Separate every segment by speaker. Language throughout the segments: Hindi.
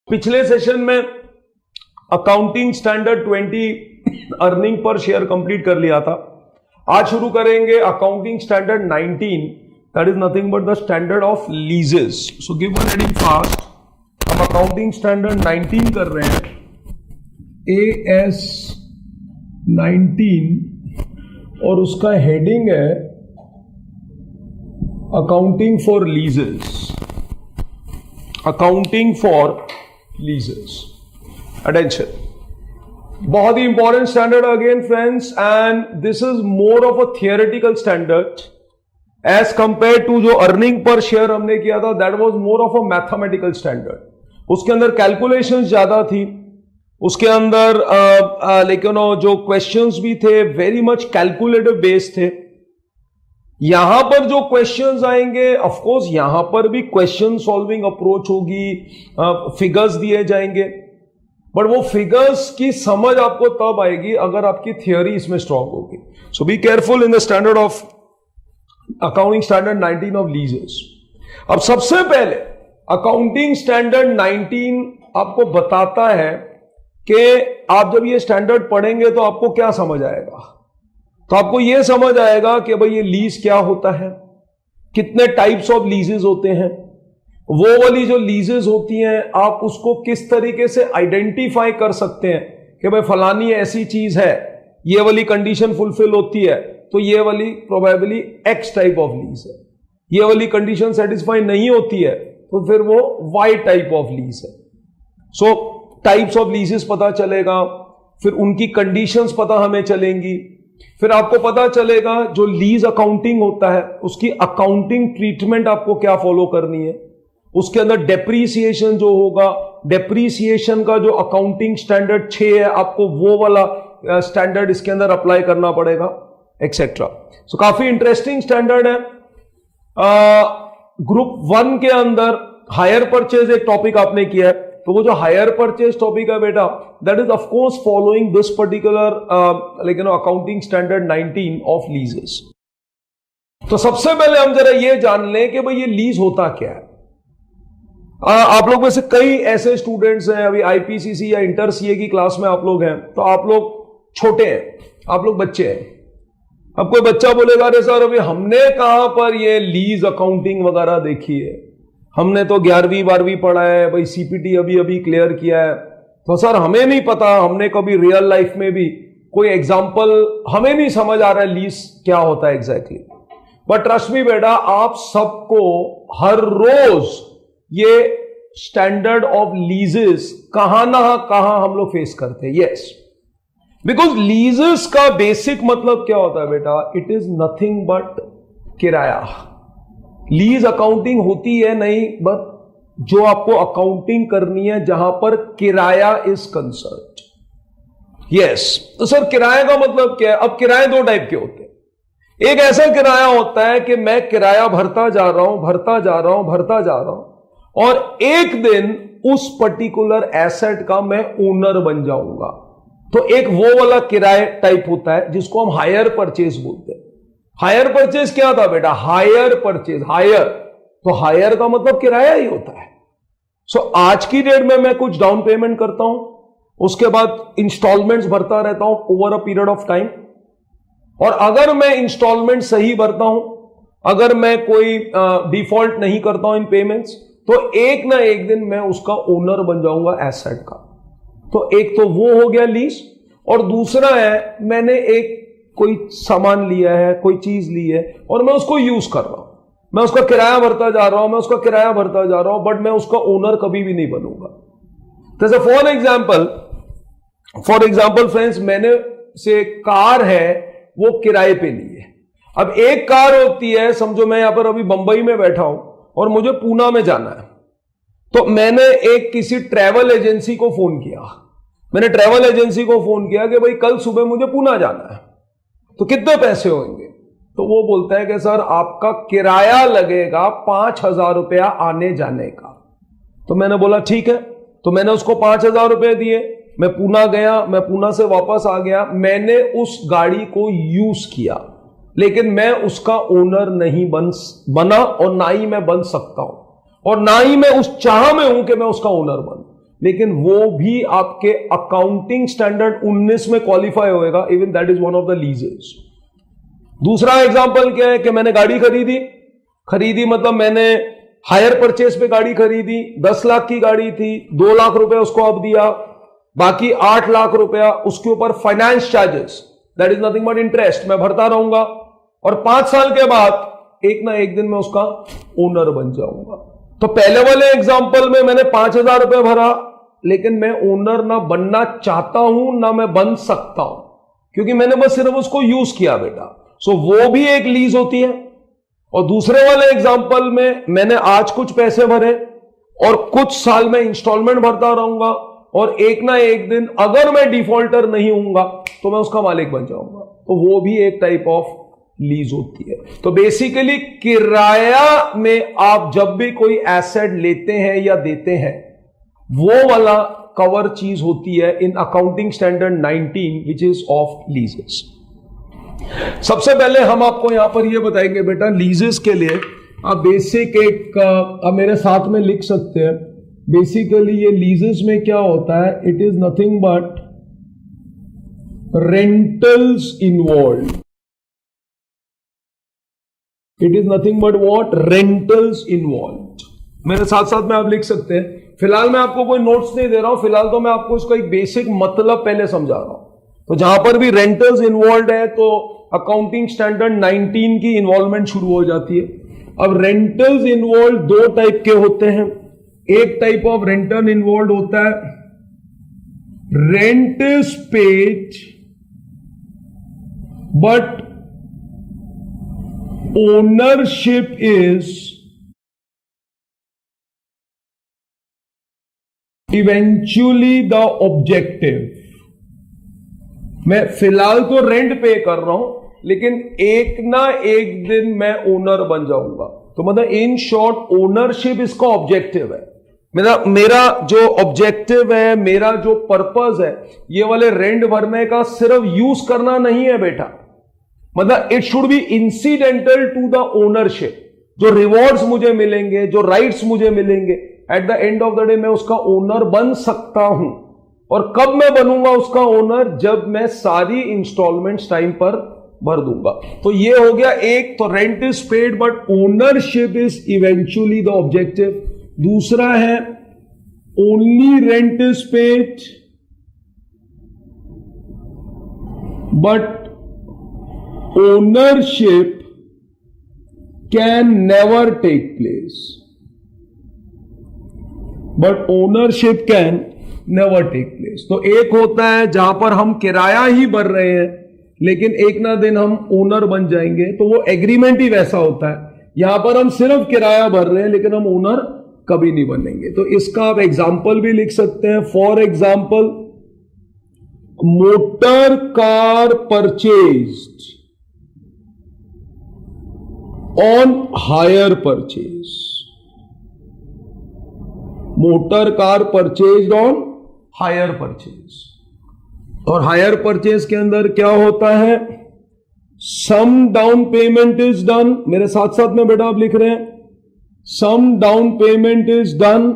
Speaker 1: पिछले सेशन में accounting standard 20 earning per share complete कर लिया था। आज शुरू करेंगे accounting standard 19, that is nothing but the standard of लीजेस। So give one heading fast. हम अकाउंटिंग स्टैंडर्ड 19 कर रहे हैं, AS 19, और उसका हेडिंग है accounting for leases. Accounting for leases, attention, बहुत ही important standard again friends, and this is more of a theoretical standard as compare to जो अर्निंग पर शेयर हमने किया था, that was more of a mathematical standard. उसके अंदर कैलकुलेशंस ज्यादा थी, उसके अंदर लेकिन जो क्वेश्चंस भी थे वेरी मच कैलकुलेटिव बेस्ड थे। यहां पर जो क्वेश्चंस आएंगे, ऑफ कोर्स यहां पर भी क्वेश्चन सॉल्विंग अप्रोच होगी, फिगर्स दिए जाएंगे, बट वो फिगर्स की समझ आपको तब आएगी अगर आपकी थियोरी इसमें स्ट्रांग होगी। So be careful in the standard of accounting standard 19 of leases. अब सबसे पहले अकाउंटिंग स्टैंडर्ड 19 आपको बताता है कि आप जब ये स्टैंडर्ड पढ़ेंगे तो आपको क्या समझ आएगा। तो आपको यह समझ आएगा कि भाई ये लीज क्या होता है, कितने टाइप्स ऑफ लीजेस होते हैं, वो वाली जो लीजेस होती हैं आप उसको किस तरीके से आइडेंटिफाई कर सकते हैं कि भाई फलानी ऐसी चीज है, ये वाली कंडीशन फुलफिल होती है तो ये वाली probably x type of lease है, ये वाली कंडीशन सेटिस्फाई नहीं होती है तो फिर वो वाई टाइप ऑफ लीज है। सो टाइप्स ऑफ लीजेस पता चलेगा, फिर उनकी कंडीशंस पता हमें चलेंगी, फिर आपको पता चलेगा जो लीज अकाउंटिंग होता है उसकी अकाउंटिंग ट्रीटमेंट आपको क्या फॉलो करनी है। उसके अंदर डेप्रीसिएशन जो होगा, डेप्रीसिएशन का जो अकाउंटिंग स्टैंडर्ड 6 है, आपको वो वाला स्टैंडर्ड इसके अंदर अप्लाई करना पड़ेगा, एक्सेट्रा। सो काफी इंटरेस्टिंग स्टैंडर्ड है। ग्रुप 1 के अंदर हायर परचेज एक टॉपिक आपने किया है, तो वो जो हायर परचेज टॉपिक है बेटा, that is of course following this particular लेकिन अकाउंटिंग स्टैंडर्ड 19 ऑफ लीजेस। तो सबसे पहले हम जरा ये जान लें कि भाई ये लीज होता क्या है। आप लोग में से कई ऐसे स्टूडेंट्स हैं, अभी आईपीसीसी या इंटर सीए की क्लास में आप लोग हैं, तो आप लोग छोटे हैं, आप लोग बच्चे हैं। अब कोई बच्चा बोलेगा अरे सर अभी हमने कहां पर ये लीज अकाउंटिंग वगैरह देखी है, हमने तो 11वीं 12वीं पढ़ा है, भाई सीपीटी अभी अभी क्लियर किया है, तो सर हमें नहीं पता, हमने कभी रियल लाइफ में भी कोई एग्जांपल हमें नहीं समझ आ रहा है लीज क्या होता है एग्जैक्टली। बट ट्रस्ट मी बेटा, आप सबको हर रोज ये स्टैंडर्ड ऑफ लीजेस कहां ना कहां हम लोग फेस करते हैं। यस, बिकॉज लीजेस का बेसिक मतलब क्या होता है बेटा, इट इज नथिंग बट किराया। लीज अकाउंटिंग होती है नहीं, बट जो आपको अकाउंटिंग करनी है जहां पर किराया इज कंसर्न। यस, तो सर किराए का मतलब क्या है। अब किराए दो टाइप के होते हैं। एक ऐसा किराया होता है कि मैं किराया भरता जा रहा हूं, भरता जा रहा हूं, भरता जा रहा हूं, और एक दिन उस पर्टिकुलर एसेट का मैं ओनर बन जाऊंगा। तो एक वो वाला किराए टाइप होता है जिसको हम हायर परचेज बोलते हैं। हायर परचेज क्या था बेटा, हायर परचेज, हायर, तो हायर का मतलब किराया ही होता है। सो आज की डेट में मैं कुछ डाउन पेमेंट करता हूं, उसके बाद इंस्टॉलमेंट्स भरता रहता हूं over a period of time, और अगर मैं इंस्टॉलमेंट सही भरता हूं, अगर मैं कोई डिफॉल्ट नहीं करता हूं इन पेमेंट्स, तो एक ना एक दिन मैं उसका ओनर बन जाऊंगा एसेट का। तो एक तो वो हो गया लीज, और दूसरा है मैंने एक कोई सामान लिया है, कोई चीज ली है और मैं उसको यूज कर रहा हूं, मैं उसका किराया भरता जा रहा हूं, मैं उसका किराया भरता जा रहा हूं, बट मैं उसका ओनर कभी भी नहीं बनूंगा। जैसे फॉर एग्जाम्पल फ्रेंड्स, मैंने से कार है वो किराए पे ली है। अब एक कार होती है, समझो मैं यहां पर अभी बंबई में बैठा हूं और मुझे पूना में जाना है, तो मैंने एक किसी ट्रैवल एजेंसी को फोन किया, मैंने ट्रैवल एजेंसी को फोन किया कि भाई कल सुबह मुझे पूना जाना है, तो कितने पैसे होंगे। तो वो बोलता है कि सर आपका किराया लगेगा 5,000 रुपया आने जाने का। तो मैंने बोला ठीक है, तो मैंने उसको 5,000 रुपए दिए, मैं पूना गया, मैं पूना से वापस आ गया, मैंने उस गाड़ी को यूज किया, लेकिन मैं उसका ओनर नहीं बना और ना ही मैं बन सकता हूं, और ना ही मैं उस चाह में हूं कि मैं उसका ओनर बनूं। लेकिन वो भी आपके अकाउंटिंग स्टैंडर्ड 19 में क्वालिफाई होएगा, even that is one of the लीजेस। दूसरा एग्जांपल क्या है कि मैंने गाड़ी खरीदी मतलब मैंने हायर परचेस पे गाड़ी खरीदी, 10 लाख की गाड़ी थी, 2 लाख रुपए उसको अब दिया, बाकी 8 लाख रुपया उसके ऊपर finance charges, that is nothing but interest मैं भरता रहूंगा, और 5 साल के बाद एक ना एक दिन मैं उसका ओनर बन जाऊंगा। तो पहले वाले एग्जांपल में मैंने 5,000 रुपए भरा, लेकिन मैं ओनर ना बनना चाहता हूं ना मैं बन सकता हूं, क्योंकि मैंने बस सिर्फ उसको यूज किया बेटा। सो वो भी एक लीज होती है। और दूसरे वाले एग्जांपल में मैंने आज कुछ पैसे भरे और कुछ साल में इंस्टॉलमेंट भरता रहूंगा, और एक ना एक दिन अगर मैं डिफॉल्टर नहीं हूंगा तो मैं उसका मालिक बन जाऊंगा, तो वो भी एक टाइप ऑफ लीज होती है। तो बेसिकली किराया में आप जब भी कोई एसेट लेते हैं या देते हैं, वो वाला कवर चीज होती है in accounting standard 19 which is of लीजेस। सबसे पहले हम आपको यहां पर ये बताएंगे बेटा, लीजेस के लिए आप बेसिक एक आप मेरे साथ में लिख सकते हैं। बेसिकली ये लीजेस में क्या होता है, it is nothing but rentals involve. It is nothing but what, rentals involve. मेरे साथ साथ में आप लिख सकते हैं। फिलहाल मैं आपको कोई नोट्स नहीं दे रहा हूं, फिलहाल तो मैं आपको इसका एक बेसिक मतलब पहले समझा रहा हूं। तो जहां पर भी रेंटल्स इन्वॉल्व है तो अकाउंटिंग स्टैंडर्ड 19 की इन्वॉल्वमेंट शुरू हो जाती है। अब रेंटल्स इन्वॉल्व 2 टाइप के होते हैं। एक टाइप ऑफ रेंटल इन्वॉल्व होता है rent is paid but ownership is eventually the objective. मैं फिलहाल तो रेंट पे कर रहा हूं, लेकिन एक ना एक दिन मैं ओनर बन जाऊंगा। तो मतलब इन शॉर्ट ओनरशिप इसका ऑब्जेक्टिव है। मेरा जो ऑब्जेक्टिव है, मेरा जो पर्पस है, ये वाले रेंट भरने का सिर्फ यूज करना नहीं है बेटा। मतलब it should be incidental to the ownership. जो रिवॉर्ड्स मुझे मिलेंगे, जो राइट्स मुझे मिलेंगे, at the end of the day मैं उसका ओनर बन सकता हूं। और कब मैं बनूंगा उसका ओनर, जब मैं सारी इंस्टॉलमेंट्स टाइम पर भर दूंगा। तो ये हो गया एक, तो rent is paid but ownership is eventually the objective. दूसरा है only rent is paid but ownership can never take place. But ownership can never take place. तो एक होता है जहां पर हम किराया ही भर रहे हैं, लेकिन एक ना दिन हम ओनर बन जाएंगे, तो वो एग्रीमेंट ही वैसा होता है। यहां पर हम सिर्फ किराया भर रहे हैं, लेकिन हम ओनर कभी नहीं बनेंगे। तो इसका आप एग्जाम्पल भी लिख सकते हैं। For example, motor car purchased on hire purchase. Motor car purchased on hire purchase. और हायर परचेज के अंदर क्या होता है, sum down payment is done. मेरे साथ साथ में बेटा आप लिख रहे हैं, sum down payment is done.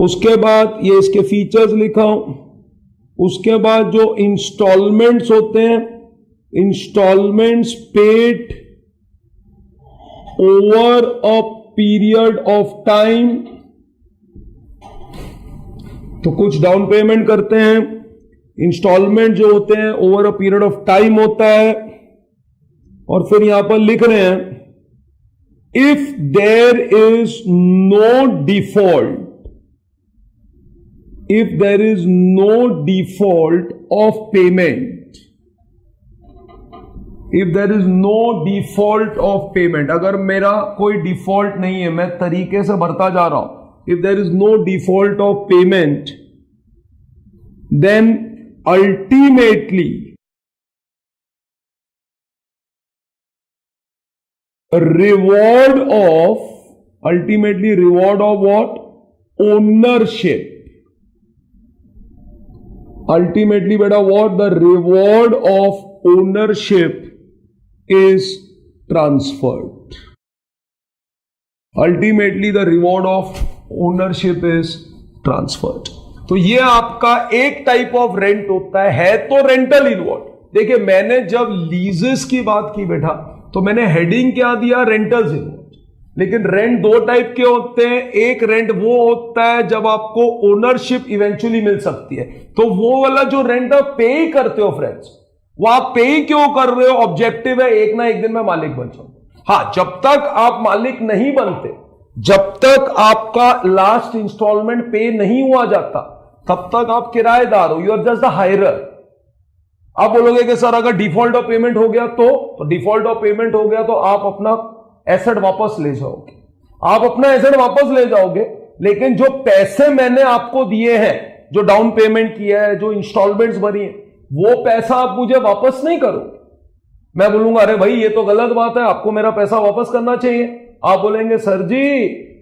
Speaker 1: उसके बाद ये इसके फीचर्स लिखा हूं। उसके बाद जो इंस्टॉलमेंट्स होते हैं, instalments paid over a period of time. तो कुछ डाउन पेमेंट करते हैं, इंस्टॉलमेंट जो होते हैं over a period of time होता है। और फिर यहां पर लिख रहे हैं, if there is no default, if there is no default of payment, if there is no default of payment, अगर मेरा कोई डिफॉल्ट नहीं है, मैं तरीके से भरता जा रहा हूं, if there is no default of payment, then ultimately reward of what? Ownership. Ultimately beta what? The reward of ownership is transferred. Ultimately the reward of ownership is transferred. तो ये आपका एक टाइप ऑफ रेंट होता है तो रेंटल इन्वॉल्व। देखिए मैंने जब लीजेस की बात की बेटा तो मैंने हेडिंग क्या दिया, रेंटल्स इन्वॉल्व। लेकिन रेंट दो टाइप के होते हैं, एक रेंट वो होता है जब आपको ओनरशिप इवेंचुअली मिल सकती है, तो वो वाला जो रेंट आप पे ही करते हो फ्रेंड्स, वो आप पे ही क्यों कर रहे हो, ऑब्जेक्टिव है एक ना एक दिन मैं मालिक बन जाऊं। हाँ, जब तक आप मालिक नहीं बनते, जब तक आपका लास्ट इंस्टॉलमेंट पे नहीं हुआ जाता, तब तक आप किराएदार हो, यू आर जस्ट द हायरर। आप बोलोगे कि सर अगर डिफॉल्ट ऑफ पेमेंट हो गया तो डिफॉल्ट ऑफ पेमेंट हो गया तो आप अपना एसेट वापस ले जाओगे, आप अपना एसेट वापस ले जाओगे, लेकिन जो पैसे मैंने आपको दिए हैं, जो डाउन पेमेंट किया है, जो इंस्टॉलमेंट्स भरी है, वो पैसा आप मुझे वापस नहीं करोगे। मैं बोलूंगा अरे भाई ये तो गलत बात है, आपको मेरा पैसा वापस करना चाहिए। आप बोलेंगे सर जी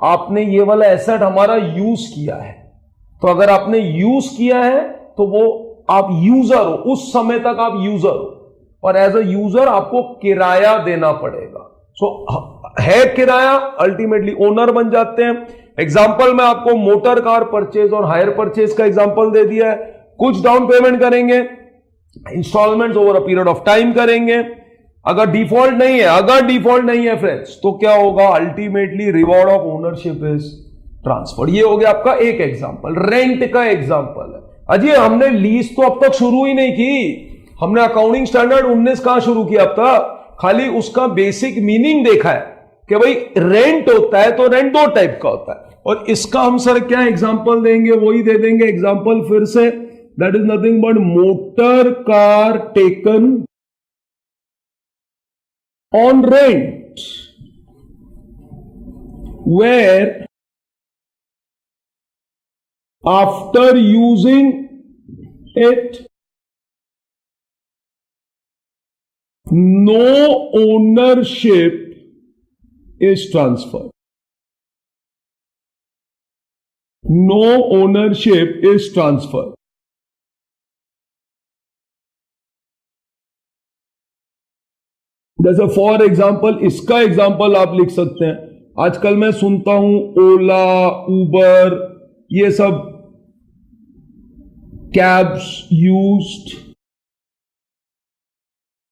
Speaker 1: आपने ये वाला एसेट हमारा यूज किया है, तो अगर आपने यूज किया है तो वो आप यूजर हो, उस समय तक आप यूजर हो, और एज अ यूजर आपको किराया देना पड़ेगा। सो है किराया, अल्टीमेटली ओनर बन जाते हैं। एग्जांपल में आपको मोटर कार परचेज और हायर परचेज का एग्जांपल दे दिया है। कुछ डाउन पेमेंट करेंगे, instalment over a period of time करेंगे। अगर डिफॉल्ट नहीं है फ्रेंड्स, तो क्या होगा, ultimately reward of ownership is transfer. ये हो गया आपका एक एग्जांपल, रेंट का एग्जांपल है। अजी हमने लीज तो अब तक शुरू ही नहीं की, हमने अकाउंटिंग स्टैंडर्ड 19 कहां शुरू किया अब तक, खाली उसका बेसिक मीनिंग देखा है कि भाई रेंट होता है तो रेंट दो टाइप का होता है, और इसका हम सर क्या एग्जांपल देंगे, वही दे देंगे एग्जांपल फिर से, that is nothing but motor car taken on rent where after using it no ownership is transferred. No ownership is transferred. जैसे फॉर एग्जाम्पल, इसका एग्जाम्पल आप लिख सकते हैं, आजकल मैं सुनता हूं ओला, उबर, ये सब cabs used,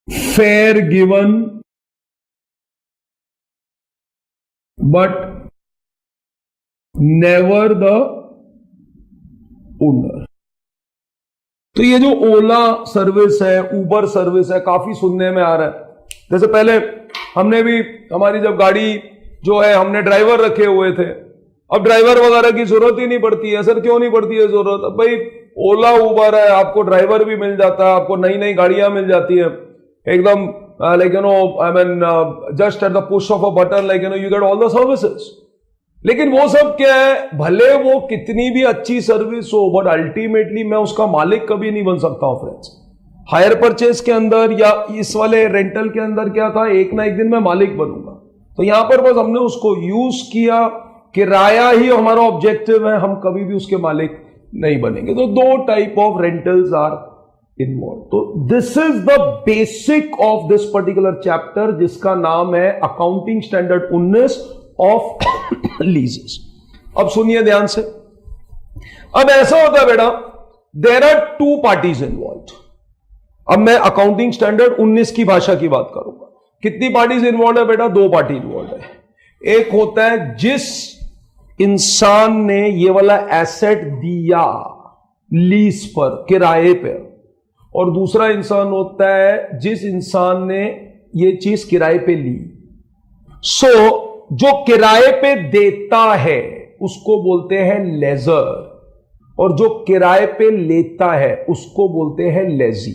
Speaker 1: fare given, but never the owner. तो ये जो ओला सर्विस है, उबर सर्विस है, काफी सुनने में आ रहा है। जैसे पहले हमने भी, हमारी जब गाड़ी जो है हमने ड्राइवर रखे हुए थे, अब ड्राइवर वगैरह की जरूरत ही नहीं पड़ती है। सर क्यों नहीं पड़ती है जरूरत? अब भाई ओला उबर है, आपको ड्राइवर भी मिल जाता है, आपको नई नई गाड़ियां मिल जाती है एकदम, like you know, I mean just at the push of a button, like you know, you get all the services. लेकिन वो सब क्या है, भले वो कितनी भी अच्छी सर्विस हो, बट अल्टीमेटली मैं उसका मालिक कभी नहीं बन सकता हूं फ्रेंड्स। हायर परचेज के अंदर या इस वाले रेंटल के अंदर क्या था, एक ना एक दिन मैं मालिक बनूंगा। तो यहां पर बस हमने उसको यूज किया, किराया ही हमारा ऑब्जेक्टिव है, हम कभी भी उसके मालिक नहीं बनेंगे। तो दो type of rentals are involve. तो this is the basic of this particular chapter, जिसका नाम है अकाउंटिंग स्टैंडर्ड 19 ऑफ लीजेस। अब सुनिए ध्यान से। अब ऐसा होता है बेटा, there are two parties involve. अब मैं अकाउंटिंग स्टैंडर्ड 19 की भाषा की बात करूंगा। कितनी पार्टीज इन्वॉल्व है बेटा? दो पार्टी इन्वॉल्व है। एक होता है जिस इंसान ने ये वाला एसेट दिया लीज पर, किराए पर, और दूसरा इंसान होता है जिस इंसान ने ये चीज किराए पे ली। सो जो किराए पे देता है उसको बोलते हैं लेजर, और जो किराए पे लेता है उसको बोलते हैं lessee.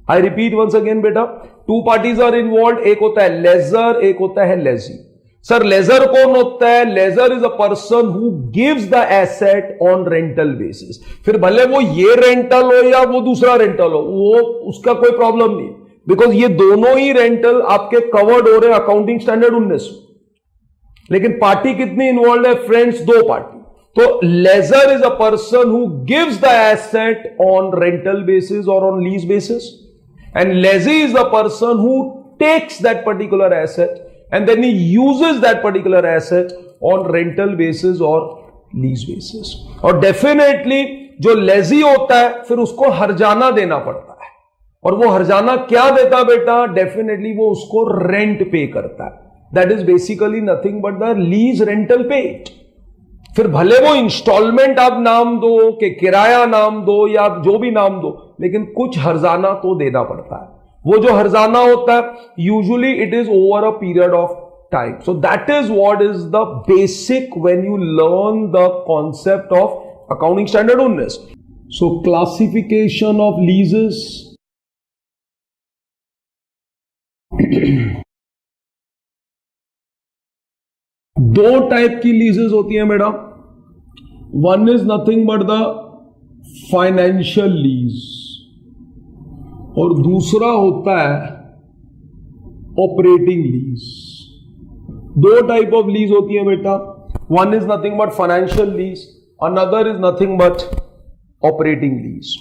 Speaker 1: I repeat once again बेटा, टू पार्टीज आर इन्वॉल्व। एक होता है लेजर, एक होता है लेजी। सर लेजर कौन होता है? Lessor is a person who gives the asset on rental basis. फिर भले वो ये रेंटल हो या वो दूसरा रेंटल हो, वो उसका कोई प्रॉब्लम नहीं, बिकॉज ये दोनों ही रेंटल आपके कवर्ड हो रहे हैं अकाउंटिंग स्टैंडर्ड 19। लेकिन पार्टी कितनी इन्वॉल्व है फ्रेंड्स? दो पार्टी। तो lessor is a person who gives the asset on rental basis और on lease basis, and lessee is the person who takes that particular asset and then he uses that particular asset on rental basis or lease basis. और डेफिनेटली जो लेजी होता है फिर उसको हर्जाना देना पड़ता है, और वो हर्जाना क्या देता बेटा, डेफिनेटली वो उसको रेंट पे करता है। That is basically nothing but the lease rental paid. फिर भले वो इंस्टॉलमेंट आप नाम दो कि किराया नाम दो या आप जो भी नाम दो, लेकिन कुछ हर्जाना तो देना पड़ता है। वो जो हर्जाना होता है usually it is over a period of time. So that is what is the basic when you learn the concept of accounting standard 19. So classification of leases. दो टाइप की लीजेस होती हैं बेटा। One is nothing but the financial lease, और दूसरा होता है ऑपरेटिंग लीज। दो टाइप ऑफ लीज होती है बेटा। One is nothing but financial lease, another is nothing but operating lease.